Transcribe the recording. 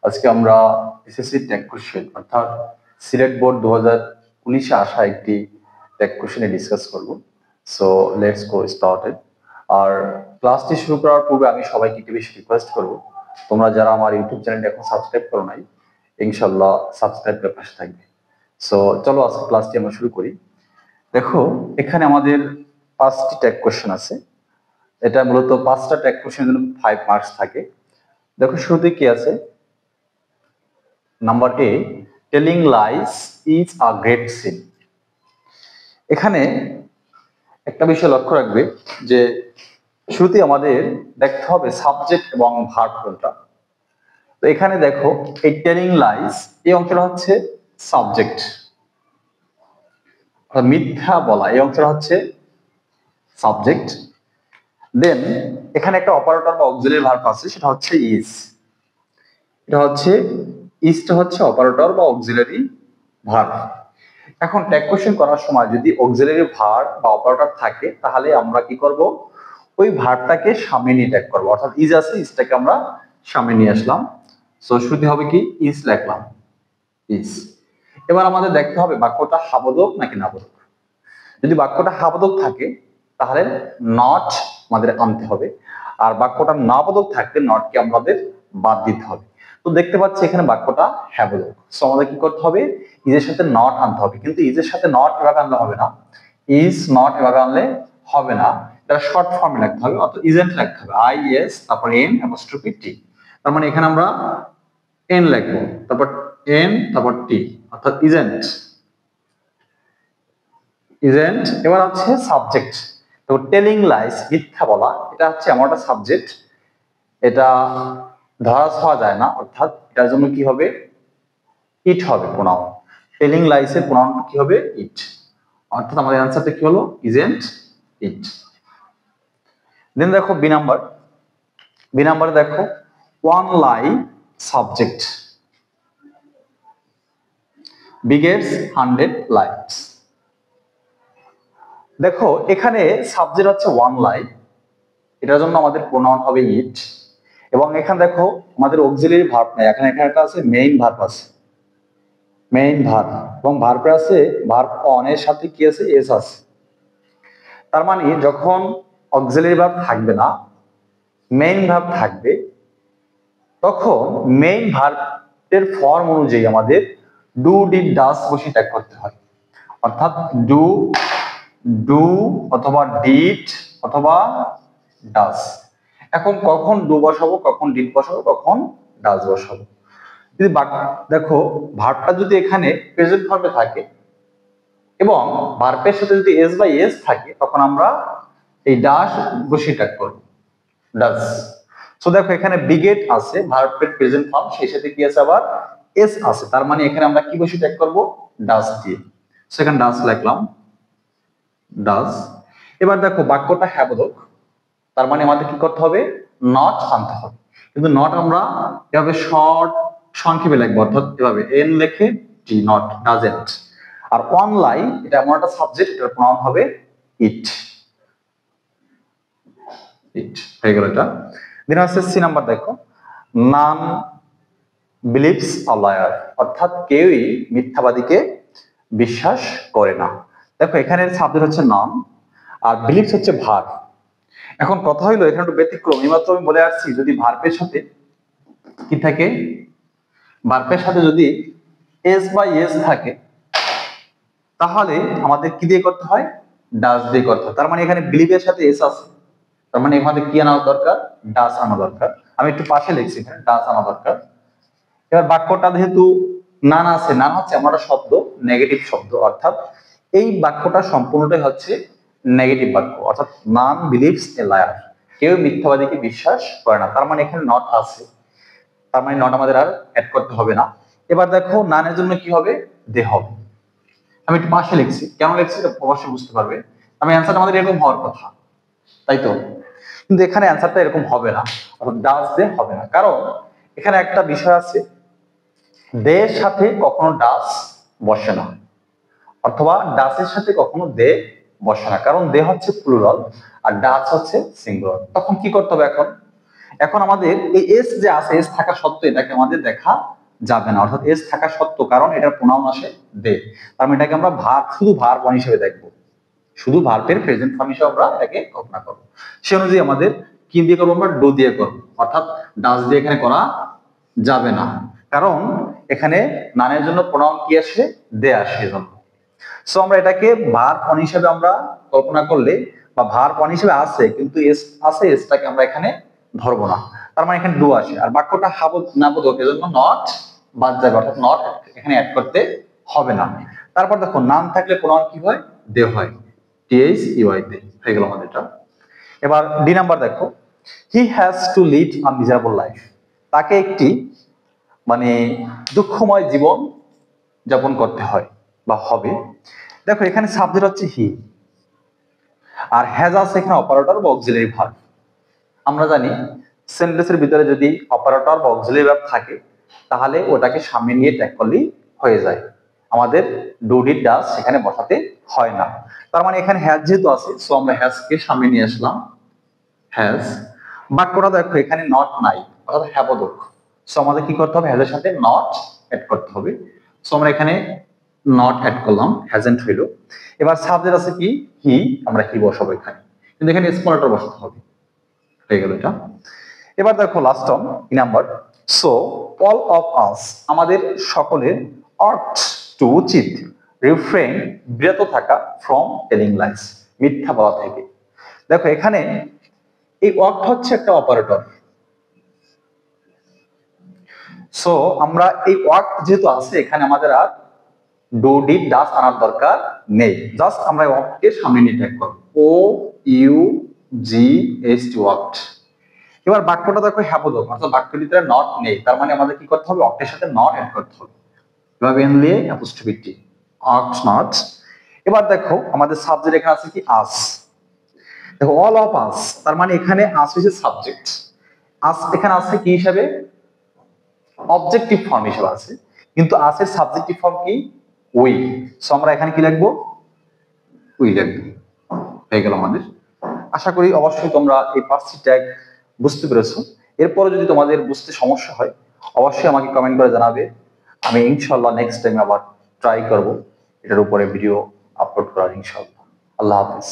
আজকে আমরা SSC tag question অর্থাৎ সিলেট বোর্ড 2019-এ আসা একটি ট্যাগ কোশ্চেনে ডিসকাস করব। So let's go started. আর ক্লাসটি শুরু করার পূর্বে আমি সবাইকে একটু বেশি রিকোয়েস্ট করব, তোমরা যারা আমার ইউটিউব চ্যানেলটি এখন সাবস্ক্রাইব করো নাই, ইনশাল্লাহ সাবস্ক্রাইব করে পাশে থাকবে। সো চলো আজকে ক্লাসটি আমরা শুরু করি। দেখো, এখানে আমাদের 5টি ট্যাগ কোশ্চেন আছে। এটা মূলত 5টা ট্যাগ কোশ্চেনের জন্য 5 মার্কস থাকে। দেখো শুরুতে কি আছে, number A, telling lines is a great sin. এখানে একটা বিষয় লক্ষ্য রাখবে যে শুরুতে আমাদের দেখতে হবে সাবজেক্ট এবং ভার্ব কোনটা। তো এখানে দেখো এই টেলিং লাইস এই অংশটা হচ্ছে সাবজেক্ট, মিথ্যা বলা এই অংশটা হচ্ছে সাবজেক্ট। দেন এখানে একটা অপারেটর বা অক্সিলারি ভার্ব আছে, সেটা হচ্ছে ইজ। এটা হচ্ছে ইজটা হচ্ছে অপারেটর বা অক্সিলারি ভার্ব। এখন ট্যাগ কোশ্চেন করার সময় যদি অক্সিলারি ভার্ব বা অপারেটর থাকে, তাহলে আমরা কি করব, ওই ভার্বটাকে সামনে নিয়ে ট্যাগ করব। অর্থাৎ ইজ আছে, ইজটাকে আমরা সামনে নিয়ে আসলাম। সো শুরুতে হবে কি, ইজ লিখলাম, ইজ। এবার আমাদের দেখতে হবে বাক্যটা হাবোধক নাকি নাবোধক। যদি বাক্যটা হাবোধক থাকে তাহলে নট আমাদের আনতে হবে, আর বাক্যটা নাবোধক থাকলে নটকে আমাদের বাদ দিতে হবে। তো দেখতে পাচ্ছি এখানে বাক্যটা হ্যাবোধক, সো আমাদের কি করতে হবে, ইজের সাথে নট আনতে হবে। কিন্তু ইজের সাথে নট এভাবে আনলে হবে না, ইজ নট এভাবে আনলে হবে না, এটা শর্ট ফর্মে লিখতে হবে। অর্থাৎ ইজেন্ট লিখতে হবে, আই এস তারপর এন অ্যাপোস্ট্রফি টি। তার মানে এখানে আমরা এন লিখবো, তারপর এন তারপর টি, অর্থাৎ ইজেন্ট। ইজেন্ট এবার হচ্ছে সাবজেক্ট। তো টেলিং লাইস মিথ্যা বলা, এটা হচ্ছে এমন একটা সাবজেক্ট, এটা ধরা ছোঁয়া যায় না, অর্থাৎ এটার জন্য কি হবে, ইট হবে প্রোনাউন। টেলিং লাইসের প্রোনাউন কি হবে, ইট। অর্থাৎ আমাদের অ্যান্সারটা কি হলো, ইজেন্ট ইট। দেন দেখো বি নাম্বার, বি নাম্বারে দেখো ওয়ান লাই সাবজেক্ট বিগেটস 100 লাইস। দেখো এখানে সাবজেক্ট হচ্ছে ওয়ান লাই, এটার জন্য আমাদের প্রোনাউন হবে ইট। এবং এখানে দেখো আমাদের অক্সিলারি ভার্ব নেই, এখানে একটা আছে মেইন ভার্ব আছে, মেইন ভার্ব, এবং ভার্বে আছে ভার্ব অন এর সাথে কি আছে, এস আছে। তার মানে যখন অক্সিলারি ভার্ব থাকবে না, মেইন ভার্ব থাকবে, তখন মেইন ভার্বের ফর্ম অনুযায়ী আমাদের ডু ডিড ডাস বসে ট্যাগ করতে হয়। অর্থাৎ ডু, ডু অথবা ডিড অথবা ডাস। এখন কখন ডু বসাবো, কখন ডিড বসাবো, কখন ডাস বসাবো। যদি দেখো ভার্বটা যদি এখানে প্রেজেন্ট ফর্মে থাকে এবং ভার্বের সাথে যদি এস বাই এস থাকে, তখন আমরা এই ডাস বসিয়ে ট্যাগ করবো, ডাস। সো দেখো এখানে বিগেট আছে ভার্বের প্রেজেন্ট ফর্ম, সেই সাথে কি আছে আবার এস আছে। তার মানে এখানে আমরা কি বসিয়ে ট্যাগ করবো, ডাস দিয়ে। সো এখানে ডাস লিখলাম, ডাস। এবার দেখো বাক্যটা হ্যাবোধক, তার মানে আমাদের কি করতে হবে, নট আনতে হবে। কিন্তু নট আমরা এভাবে শর্ট সংক্ষেপে লিখবো, অর্থাৎ এভাবে এন লিখে টি, নট, ডাজেন্ট। আর ওয়ান লাই এটা এমন একটা সাবজেক্ট, এটার প্রনাউন হবে ইট, ইট হয়ে গেল এটা। দেন আছে সি নাম্বার, দেখো নান বিলিভস আ লায়ার, অর্থাৎ কেউই মিথ্যাবাদীকে বিশ্বাস করে না। দেখো এখানে সাবজেক্ট হচ্ছে নান আর বিলিভস হচ্ছে ভার্ব। এখন কথা হইলো এখানে একটু ব্যতিক্রম, এইমাত্র আমি বলে আসছি যদি ভার্বের সাথে কি থাকে, ভার্বের সাথে যদি এস বা এস থাকে, তাহলে আমাদের কি দিয়ে করতে হয়, ডাস দিয়ে করতে হয়। তার মানে এখানে বিলিভের সাথে এস আছে, তার মানে এখানে কি আনা দরকার, ডাস আনা দরকার। আমি একটু পাশে লিখছি, এখানে ডাস আনা দরকার। এবার বাক্যটা যেহেতু নান আছে, নান হচ্ছে এমন একটা শব্দ, নেগেটিভ শব্দ, অর্থাৎ এই বাক্যটা সম্পূর্ণটাই হচ্ছে নেগেটিভ বাক্য। অর্থাৎ নান বিলিভস এ লায়ার, কেউ মিথ্যাবাদীকে বিশ্বাস করে না। তার মানে এখানে নট আছে, তার মানে নট আমাদের আর অ্যাড করতে হবে না। এবার দেখো নানের জন্য কি হবে, দে হবে। আমি একটু পাশে লিখছি, কেন লিখছি এটা অবশ্যই বুঝতে পারবে। আমি অ্যান্সারটা আমাদের এরকম হওয়ার কথা, তাই তো? কিন্তু এখানে অ্যান্সারটা এরকম হবে না, ডাস দে হবে না। কারণ এখানে একটা বিষয় আছে, দে সাথে কখনো ডাস বসে না, অথবা ডাসের সাথে কখনো দে বসে না। কারণ দে হচ্ছে প্লুরাল আর ডাস হচ্ছে সিঙ্গুলার। তখন কি করতে হবে, এখন এখন আমাদের এই এস যে আছে, এস থাকা সত্ত্বেও এটাকে আমাদের দেখা যাবে না, অর্থাৎ এস থাকা সত্ত্বেও, কারণ এটার প্রোনাউন আসে দে, তার মানে এটাকে আমরা ভার্ব, শুধু ভার্ব ওয়ান হিসেবে দেখবো, শুধু ভার্বের প্রেজেন্ট ফর্ম হিসেবে আমরা এটাকে কল্পনা করবো। সে অনুযায়ী আমাদের কি দিয়ে করবো, আমরা ডু দিয়ে করবো, অর্থাৎ ডাজ দিয়ে এখানে করা যাবে না, কারণ এখানে নানের জন্য প্রোনাউন কি আসে, দে আসে, এজন্য। সো আমরা এটাকে ভার্ব ওয়ান হিসেবে আমরা কল্পনা করলে, বা ভার্ব ওয়ান হিসেবে আছে কিন্তু এস আছে, এসটাকে আমরা এখানে ধরবো না, তার মানে এখানে ডু আসে, আর বাক্যটা হাবো না বোধক, এজন্য নট বাদ যাবে, অর্থাৎ নট এখানে অ্যাড করতে হবে না। তারপর দেখো নাম থাকলে প্রোনাউন কি হয়, দে হয়, টিএইচ ইউআই তে হয়ে গেল আমাদের এটা। এবার ডি নাম্বার দেখো, he has to lead a miserable life, তাকে একটি মানে দুঃখময় জীবন যাপন করতে হয় বা হবে। দেখো এখানে সাবজেক্ট হচ্ছে হি, আর হ্যাজ আছে এখানে অপারেটর বা অক্সিলারি ভার্ব। আমরা জানি সেন্টেন্সের ভিতরে যদি অপারেটর বা অক্সিলারি ভার্ব থাকে তাহলে ওটাকে সামনে নিয়ে ট্যাগ করলেই হয়ে যায়, আমাদের ডু ডিড ডাজ সেখানে বসাতে হয় না। তার মানে এখানে হ্যাজ যেহেতু আছে, সো আমরা হ্যাজ কে সামনে নিয়ে আসলাম, হ্যাজ। বাক্যটা দেখো এখানে নট নাই, অর্থাৎ হ্যাবোধক, সো আমাদের কি করতে হবে, হ্যাজের সাথে নট অ্যাড করতে হবে। সো আমরা এখানে নট অ্যাড করলাম, হ্যাজেন্ট হইল। এবার সাবজেক্ট আছে কি, হি, আমরা হি বসাবো এখানে, কিন্তু এখানে স্মল লেটার বসাতে হবে, হয়ে গেল এটা। এবার দেখো last on number, so all of us, আমাদের সকলের, অট টু উচিত, রিফ্রেন বিরত থাকা, ফ্রম টেলিং লাইস, মিথ্যা বলা থেকে। দেখো এখানে এই ওয়ার্ক হচ্ছে একটা অপারেটর, সো আমরা এই ওয়ার্ক যেহেতু আছে এখানে আমাদের আর ডু ডিড ডাস আনার দরকার নেই, জাস্ট আমরা ওয়ার্ককে সামনে নিয়ে ট্যাগ করব, O U G H T worked. এবার বাক্যটা দেখো হ্যাবোধক, অর্থাৎ বাক্যের ভিতরে নট নেই, তার মানে আমাদের কি করতে হবে, অক্টের সাথে নট অ্যাড করতে হবে, এভাবে এনলে অ্যাপোস্ট্রফি টি, অক্ট নট। এবার দেখো আমাদের সাবজেক্ট এখানে আছে কি, আস। দেখো অল অফ আস, তার মানে এখানে আস হচ্ছে সাবজেক্ট, আস এখানে আছে কি হিসাবে, অবজেক্টিভ ফর্ম হিসেবে আছে, কিন্তু আসের সাবজেক্টিভ ফর্ম কি, উই, সো আমরা এখানে কি লিখবো, উই লিখবো, হয়ে গেল আমাদের। আশা করি অবশ্যই তোমরা এই 5টি ট্যাগ বুঝতে পেরেছো। এরপরে যদি তোমাদের বুঝতে সমস্যা হয় অবশ্যই আমাকে কমেন্ট করে জানাবে, আমি ইনশাআল্লাহ নেক্সট টাইম আবার ট্রাই করব এটার উপরে ভিডিও আপলোড করার, ইনশাআল্লাহ। আল্লাহ হাফেজ।